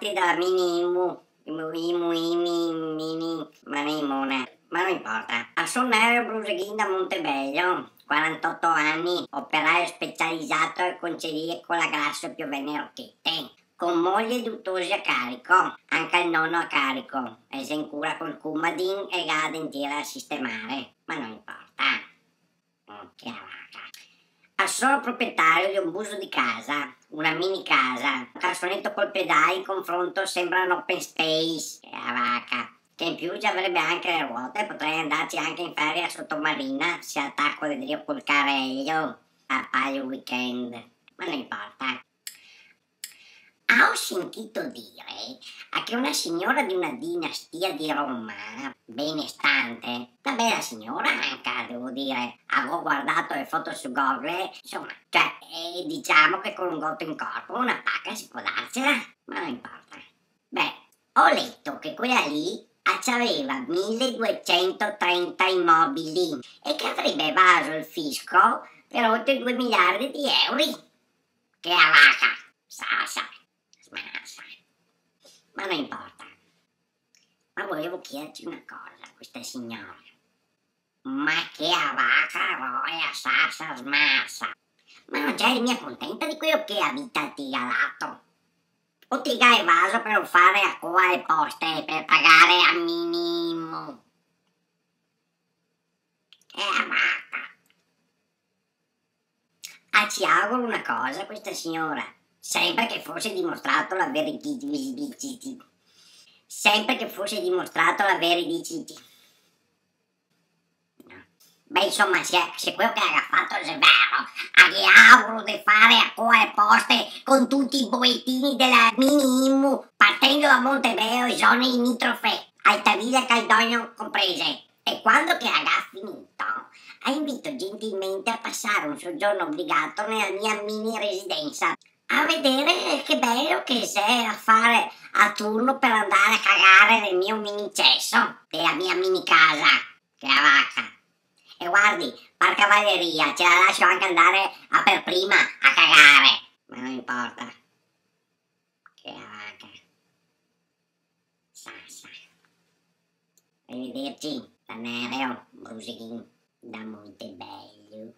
parti della ma non importa. Sono Nero Bruseghin da Montebello, 48 anni, operaio specializzato a concerie con la grassa più rocchette, con moglie e duttosi a carico, anche il nonno a carico, e se in cura col Coumadin e la dentiera a sistemare, ma non importa. Che vacca. Sono proprietario di un busto di casa, una mini casa, un cassonetto col pedale in confronto sembra un open space, che vacca. Che in più ci avrebbe anche le ruote, potrei andarci anche in ferie a Sottomarina se attacco le drio col carello a paio weekend, ma non importa. Ho sentito dire che una signora di una dinastia di Roma, benestante, una bella signora anche, devo dire, avevo guardato le foto su Google, insomma, cioè, diciamo che con un gotto in corpo una pacca si può darsela, ma non importa. Beh, ho letto che quella lì aveva 1230 immobili e che avrebbe evaso il fisco per oltre 2 miliardi di euro. Che vacca, smassa, ma non importa. Ma volevo chiederti una cosa, questa signora. Ma che vacca, roia, sassa, smassa. Ma non c'è mia contenta di quello che a vita ti ha dato? O ti ha evaso per non fare a qua le poste, per pagare a minimo? Che vacca. Ci auguro una cosa, questa signora. Sempre che fosse dimostrato la veridicità. Sempre che fosse dimostrato la veridicità. No. Beh, insomma, se quello che ha fatto è vero, gli auguro di fare a cuore poste con tutti i bollettini della minimo, partendo da Montebello e zone limitrofe, Altavilla e Caldogno comprese. E quando che avrà finito, invito gentilmente a passare un soggiorno obbligato nella mia mini residenza, a vedere che bello che c'è a fare a turno per andare a cagare nel mio mini cesso della mia mini casa, che la vacca. E guardi, per cavalleria, ce la lascio anche andare a per prima a cagare, ma non importa. Che la vacca. Sassa. Arrivederci, da Nereo Bruseghin da Montebello.